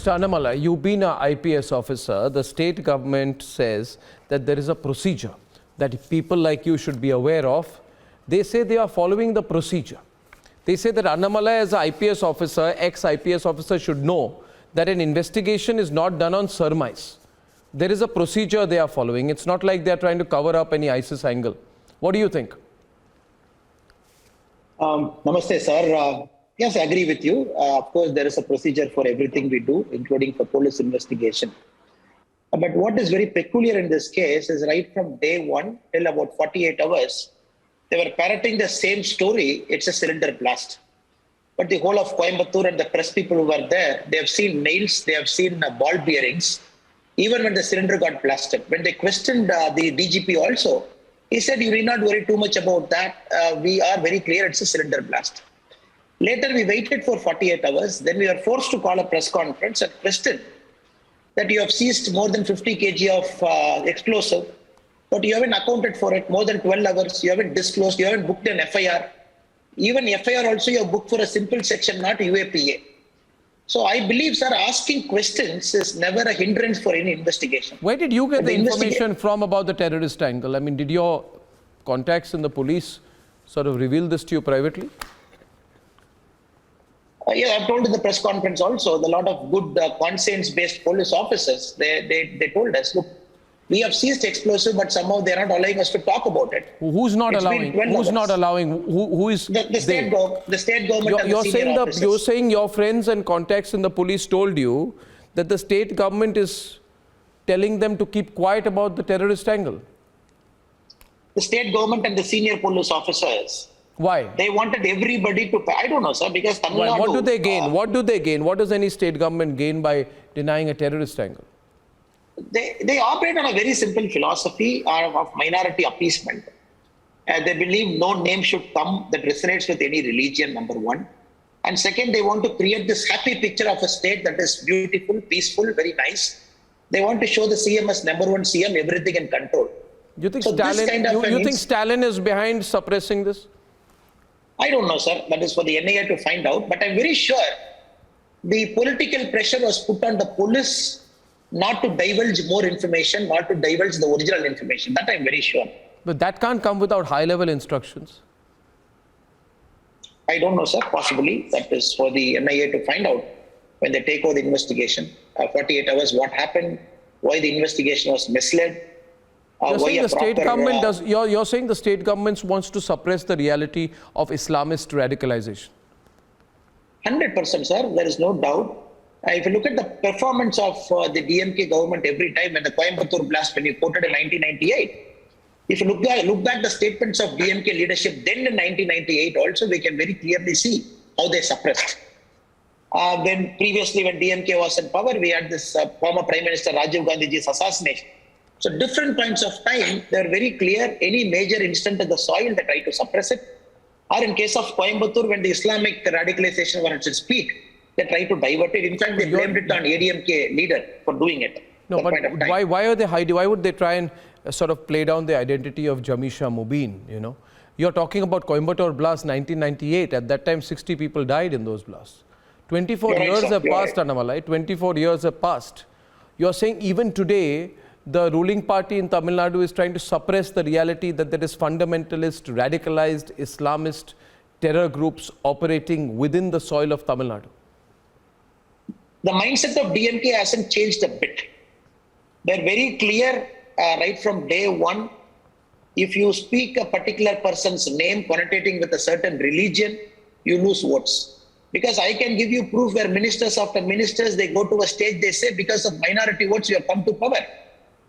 Mr. Annamalai, you've been an IPS officer. The state government says that there is a procedure that people like you should be aware of. They say they are following the procedure. They say that Annamalai as an IPS officer, ex-IPS officer, should know that an investigation is not done on surmise. There is a procedure they are following. It's not like they are trying to cover up any ISIS angle. What do you think? Namaste, sir. Yes, I agree with you. Of course, there is a procedure for everything we do, including for police investigation. But what is very peculiar in this case is right from day one till about 48 hours, they were parroting the same story. It's a cylinder blast. But the whole of Coimbatore and the press people who were there, they have seen nails, they have seen ball bearings, even when the cylinder got blasted. When they questioned the DGP also, he said, you need not worry too much about that. We are very clear it's a cylinder blast. Later, we waited for 48 hours. Then we were forced to call a press conference and question that you have seized more than 50 kg of explosive, but you haven't accounted for it more than 12 hours. You haven't disclosed. You haven't booked an FIR. Even FIR also you have booked for a simple section, not UAPA. So I believe, sir, asking questions is never a hindrance for any investigation. Where did you get the information from about the terrorist angle? I mean, did your contacts in the police sort of reveal this to you privately? Yeah, I've told in the press conference also, a lot of good conscience-based police officers, they told us, look, we have seized explosive, but somehow they're not allowing us to talk about it. Who's not allowing? Who's not allowing? Who is the state government and the senior officers. You're saying your friends and contacts in the police told you that the state government is telling them to keep quiet about the terrorist angle? The state government and the senior police officers. Why? They wanted everybody to pay. I don't know, sir, because Tamil Nadu, what do they gain? What do they gain? What does any state government gain by denying a terrorist angle? They operate on a very simple philosophy of minority appeasement. They believe no name should come that resonates with any religion, number one. And second, they want to create this happy picture of a state that is beautiful, peaceful, very nice. They want to show the CM as number one CM, everything in control. You think you think Stalin is behind suppressing this? I don't know, sir. That is for the NIA to find out. But I'm very sure the political pressure was put on the police not to divulge more information, not to divulge the original information. That I'm very sure. But that can't come without high-level instructions. I don't know, sir. Possibly. That is for the NIA to find out when they take over the investigation. 48 hours, what happened, why the investigation was misled. You're saying the state government you're saying the state government wants to suppress the reality of Islamist radicalization. 100%, sir. There is no doubt. If you look at the performance of the DMK government every time, when the Coimbatore blast, when you quoted in 1998, if you look back the statements of DMK leadership then in 1998 also, we can very clearly see how they suppressed. Then previously when DMK was in power, we had this former Prime Minister Rajiv Gandhi's assassination. So different points of time, they're very clear. Any major incident in the soil, they try to suppress it. Or in case of Coimbatore, when the Islamic radicalization was at its peak, they try to divert it. In fact, they blamed it on ADMK leader for doing it. No, but why are they hiding? Why would they try and sort of play down the identity of Jamisha Mubin? You know, you're talking about Coimbatore blast 1998. At that time, 60 people died in those blasts. 24 years have passed, Annamalai. 24 years have passed. You're saying even today, the ruling party in Tamil Nadu is trying to suppress the reality that there is fundamentalist, radicalized, Islamist terror groups operating within the soil of Tamil Nadu. The mindset of DMK hasn't changed a bit. They're very clear right from day one. If you speak a particular person's name connotating with a certain religion, you lose votes. Because I can give you proof where ministers after ministers, they go to a stage, they say, because of minority votes, you have come to power.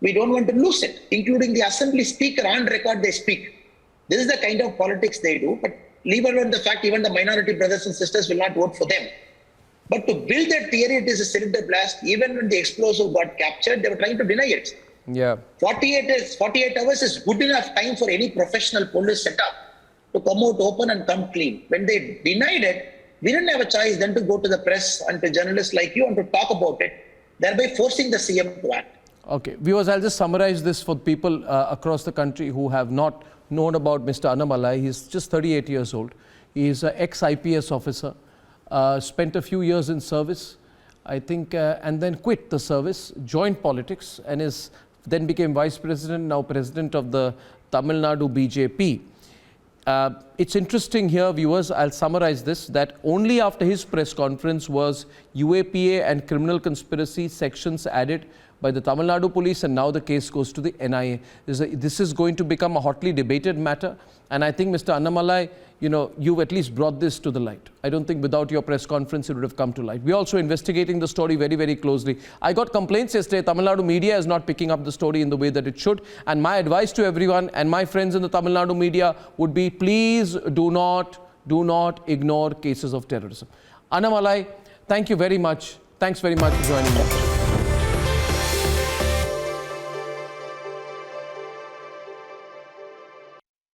We don't want to lose it, including the assembly speaker on record, they speak. This is the kind of politics they do, but leave alone the fact even the minority brothers and sisters will not vote for them. But to build that theory, it is a cylinder blast. Even when the explosive got captured, they were trying to deny it. Yeah. 48 hours is good enough time for any professional police setup to come out open and come clean. When they denied it, we didn't have a choice then to go to the press and to journalists like you and to talk about it, thereby forcing the CM to act. Okay, viewers, I'll just summarize this for people across the country who have not known about Mr. Annamalai. He's just 38 years old. He is an ex-IPS officer, spent a few years in service, I think, and then quit the service, joined politics, and then became vice president, now president of the Tamil Nadu BJP. It's interesting here, viewers, I'll summarize this, that only after his press conference was UAPA and criminal conspiracy sections added by the Tamil Nadu police, and now the case goes to the NIA. This is going to become a hotly debated matter, and I think, Mr. Annamalai, you've at least brought this to the light. I don't think without your press conference it would have come to light. We're also investigating the story very, very closely. I got complaints yesterday, Tamil Nadu media is not picking up the story in the way that it should, and my advice to everyone and my friends in the Tamil Nadu media would be, please do not ignore cases of terrorism. Annamalai, thank you very much. Thanks very much for joining me.